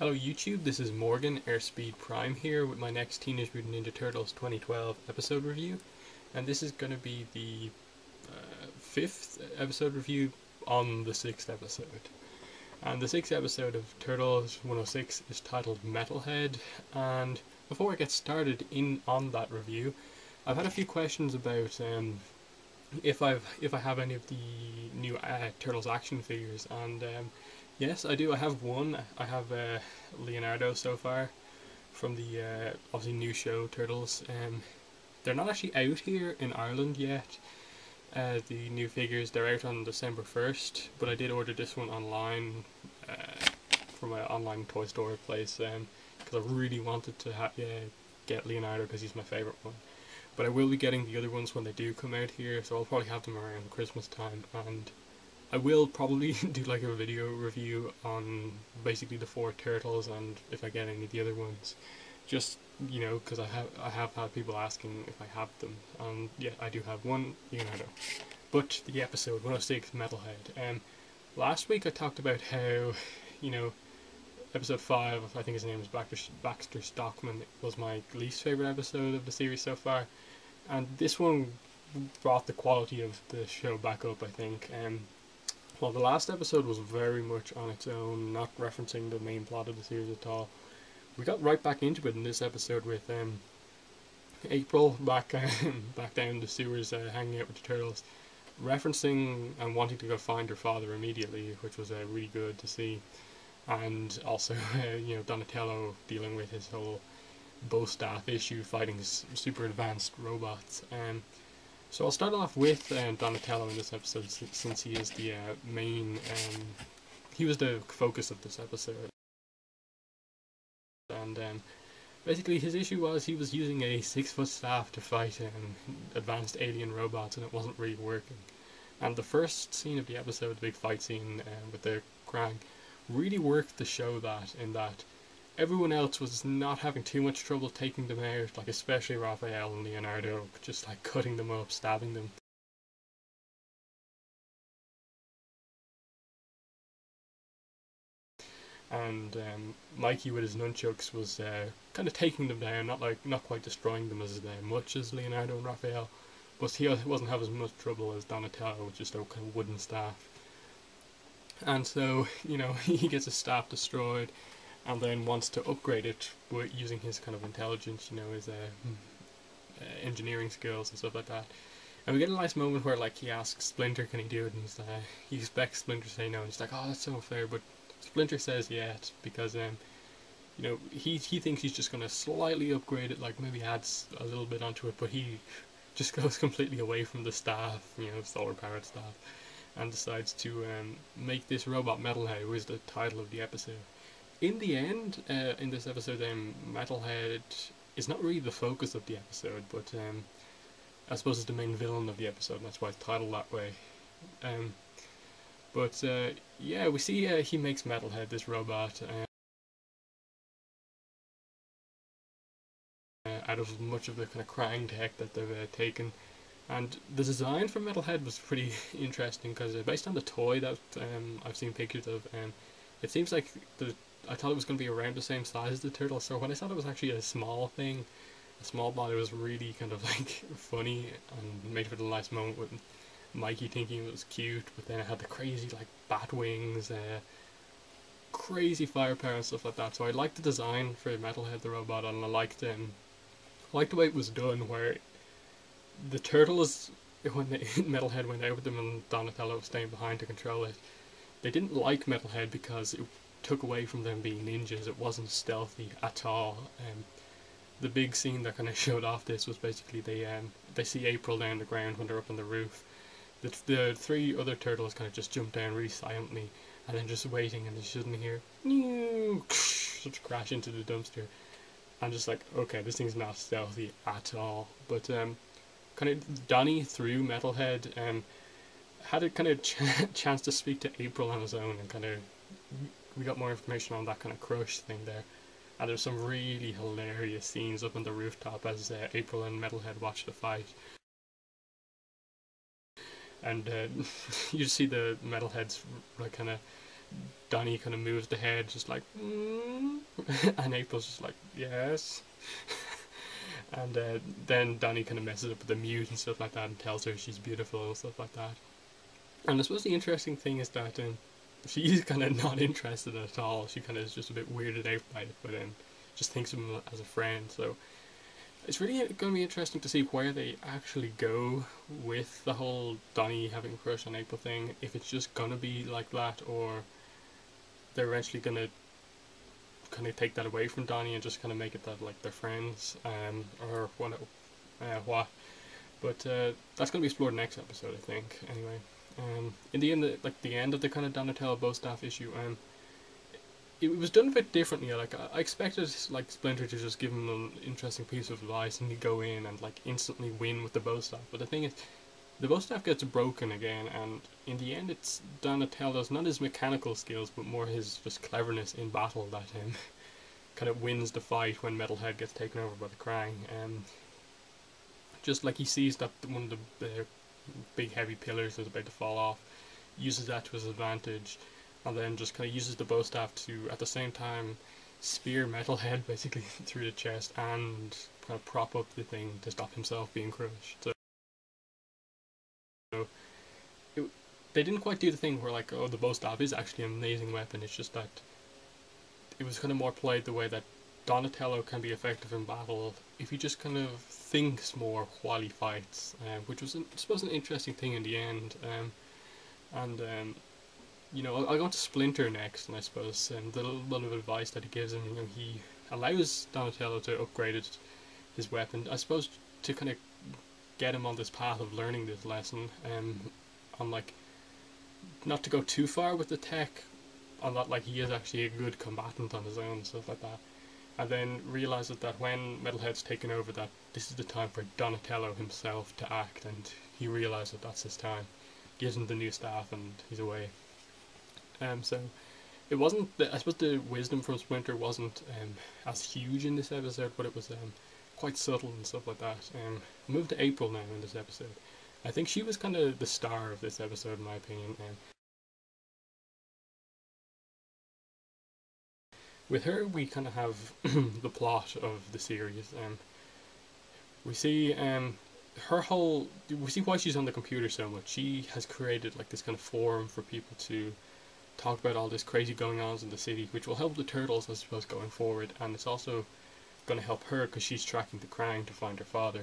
Hello YouTube, this is Morgan, Airspeed Prime here with my next Teenage Mutant Ninja Turtles 2012 episode review. And this is going to be the 5th episode review on the 6th episode. And the 6th episode of Turtles 106 is titled Metalhead. And before I get started on that review, I've had a few questions about if I have any of the new Turtles action figures, and yes, I do. I have one. I have Leonardo so far from the obviously new show Turtles. They're not actually out here in Ireland yet. The new figures, they're out on December 1st, but I did order this one online from an online toy store place because I really wanted to get Leonardo because he's my favourite one. But I will be getting the other ones when they do come out here, so I'll probably have them around Christmas time, and I will probably do like a video review on basically the 4 turtles and if I get any of the other ones. Just, you know, because I have had people asking if I have them, and yeah, I do have one Leonardo. But the episode 106 Metalhead. Last week I talked about how, you know, episode 5, I think his name is Baxter Stockman, was my least favourite episode of the series so far, and this one brought the quality of the show back up, I think. Well, the last episode was very much on its own, not referencing the main plot of the series at all. We got right back into it in this episode with April back down the sewers, hanging out with the turtles, referencing and wanting to go find her father immediately, which was really good to see. And also, you know, Donatello dealing with his whole bow staff issue, fighting super advanced robots. So I'll start off with Donatello in this episode, since he is the main. He was the focus of this episode, and basically his issue was he was using a 6-foot staff to fight advanced alien robots, and it wasn't really working. And the first scene of the episode, the big fight scene with the Krang, really worked to show that, in that everyone else was not having too much trouble taking them out, like especially Raphael and Leonardo, just like cutting them up, stabbing them. And Mikey with his nunchucks was kind of taking them down, not quite destroying them as much as Leonardo and Raphael, but he wasn't having as much trouble as Donatello with just a kind of wooden staff. And so, you know, he gets his staff destroyed, and then wants to upgrade it with using his kind of intelligence, you know, his engineering skills and stuff like that. And we get a nice moment where, like, he asks Splinter, can he do it, and he expects Splinter to say no, and he's like, oh, that's so unfair, but Splinter says yes, because you know, he thinks he's just going to slightly upgrade it, like maybe adds a little bit onto it, but he just goes completely away from the staff, you know, solar powered staff, and decides to make this robot Metalhead, which is the title of the episode. In the end, in this episode, Metalhead is not really the focus of the episode, but I suppose it's the main villain of the episode, and that's why it's titled that way. But yeah, we see he makes Metalhead, this robot, out of much of the kind of Krang tech that they've taken. And the design for Metalhead was pretty interesting, because based on the toy that I've seen pictures of, it seems like I thought it was going to be around the same size as the turtle, so when I thought it was actually a small thing, a small body, was really kind of like funny and made for the nice moment with Mikey thinking it was cute, but then it had the crazy like bat wings, crazy firepower and stuff like that. So I liked the design for Metalhead the robot, and I liked the way it was done, where the turtles, when Metalhead went out with them and Donatello was staying behind to control it, they didn't like Metalhead because it took away from them being ninjas. It wasn't stealthy at all. The big scene that kind of showed off this was basically they see April down the ground when they're up on the roof. The 3 other turtles kind of just jump down really silently, and then just waiting, and they suddenly hear such crash into the dumpster. I'm just like, okay, this thing's not stealthy at all. But kind of Donnie, through Metalhead, had a kind of chance to speak to April on his own, and kind of we got more information on that kind of crush thing there. And there's some really hilarious scenes up on the rooftop as April and Metalhead watch the fight. And you see the Metalheads like kind of Donnie kind of moves the head, just like, and April's just like, yes. And then Donnie kind of messes up with the mute and stuff like that and tells her she's beautiful and stuff like that. And I suppose the interesting thing is that she's kind of not interested at all. She kind of is just a bit weirded out by it, but just thinks of him as a friend. So it's really going to be interesting to see where they actually go with the whole Donnie having a crush on April thing. If it's just going to be like that, or they're eventually going to kind of take that away from Donnie and just kind of make it that like they're friends, or what. But that's going to be explored next episode, I think. Anyway, in the end, the end of the kind of Donatello Bostaff issue, it was done a bit differently. Like I expected, like Splinter to just give him an interesting piece of advice and he'd go in and like instantly win with the Bostaff. But the thing is, the Bostaff gets broken again, and in the end, it's Donatello's not his mechanical skills, but more his just cleverness in battle that kind of wins the fight when Metalhead gets taken over by the Krang. Just like he sees that one of the big heavy pillars is about to fall off, uses that to his advantage, and then just kind of uses the bow staff to, at the same time, spear Metalhead basically through the chest and kind of prop up the thing to stop himself being crushed. So they didn't quite do the thing where like, oh, the bow staff is actually an amazing weapon. It's just that it was kind of more played the way that Donatello can be effective in battle if he just kind of thinks more while he fights, which was, I suppose, an interesting thing in the end. I'll go on to Splinter next, and I suppose the little bit of advice that he gives him, he allows Donatello to upgrade his weapon, I suppose, to kind of get him on this path of learning this lesson, on like, not to go too far with the tech, on that like he is actually a good combatant on his own and stuff like that. And then realizes that when Metalhead's taken over, that this is the time for Donatello himself to act, and he realizes that that's his time. Gives him the new staff, and he's away. So it wasn't. I suppose the wisdom from Splinter wasn't as huge in this episode, but it was quite subtle and stuff like that. Move to April now in this episode. I think she was kind of the star of this episode, in my opinion. With her, we kind of have the plot of the series. We see we see why she's on the computer so much. She has created like this kind of forum for people to talk about all this crazy going on in the city, which will help the turtles, I suppose, going forward. And it's also going to help her because she's tracking the Krang to find her father.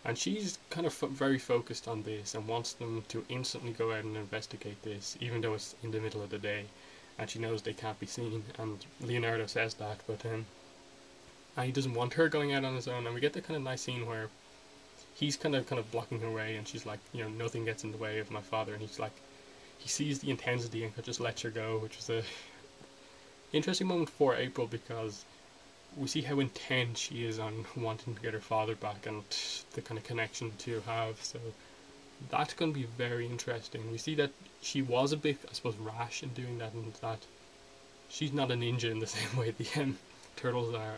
And she's kind of very focused on this and wants them to instantly go out and investigate this, even though it's in the middle of the day. And she knows they can't be seen, and Leonardo says that, but and he doesn't want her going out on his own, and we get that kind of nice scene where he's kind of blocking her way, and she's like, nothing gets in the way of my father, and he's like, he sees the intensity and just lets her go, which was a interesting moment for April, because we see how intent she is on wanting to get her father back, and the kind of connection the two have, so that's going to be very interesting. We see that she was a bit, I suppose, rash in doing that, and that she's not a ninja in the same way the turtles are.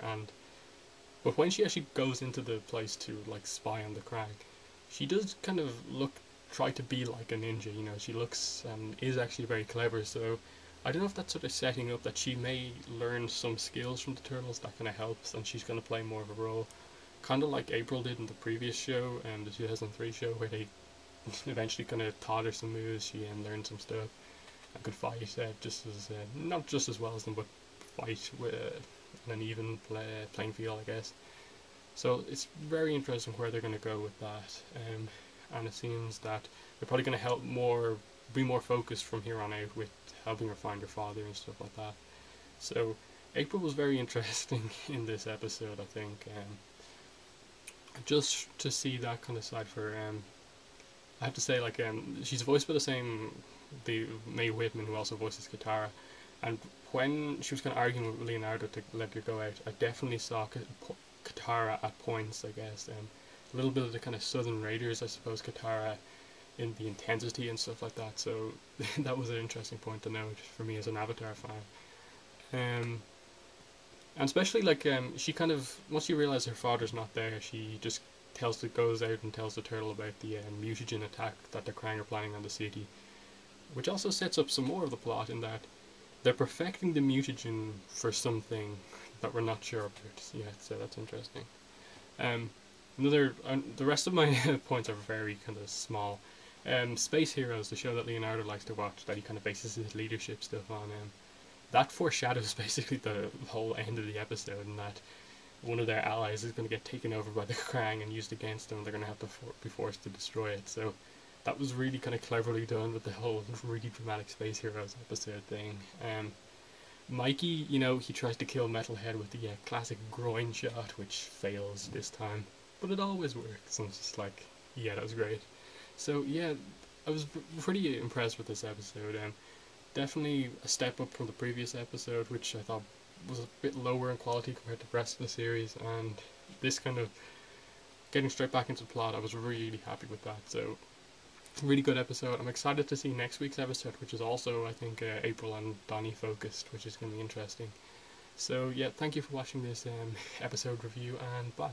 But when she actually goes into the place to like spy on the Krang, she does kind of try to be like a ninja. She looks and is actually very clever. So I don't know if that's sort of setting up that she may learn some skills from the turtles that kind of helps, and she's going to play more of a role, kind of like April did in the previous show, the 2003 show, where they eventually kind of taught her some moves. She learned some stuff and could fight just as not just as well as them, but fight with in an even playing field, I guess. So it's very interesting where they're going to go with that, and it seems that they're probably going to be more focused from here on out with helping her find her father and stuff like that. So April was very interesting in this episode, I think, just to see that kind of side for I have to say, like, she's voiced by the Mae Whitman, who also voices Katara, and when she was kind of arguing with Leonardo to let her go out, I definitely saw Katara at points, I guess, a little bit of the kind of Southern Raiders, I suppose, Katara, in the intensity and stuff like that, so that was an interesting point to note for me as an Avatar fan. And especially, like, she kind of, once she realizes her father's not there, she just goes out and tells the turtle about the mutagen attack that the Krang are planning on the city, which also sets up some more of the plot in that they're perfecting the mutagen for something that we're not sure about yet, so that's interesting. Um, the rest of my points are very kind of small. Space Heroes, the show that Leonardo likes to watch, that he kind of bases his leadership stuff on, that foreshadows basically the whole end of the episode, and that one of their allies is going to get taken over by the Krang and used against them. They're going to have to be forced to destroy it. So that was really kind of cleverly done with the whole really dramatic Space Heroes episode thing. Mikey, he tries to kill Metalhead with the classic groin shot, which fails this time, but it always works. And it's just like, yeah, that was great. So yeah, I was pretty impressed with this episode. Definitely a step up from the previous episode, which I thought was a bit lower in quality compared to the rest of the series, and this kind of getting straight back into the plot, I was really happy with that. So, really good episode. I'm excited to see next week's episode, which is also, I think, April and Donnie focused, which is going to be interesting. So, yeah, thank you for watching this episode review, and bye.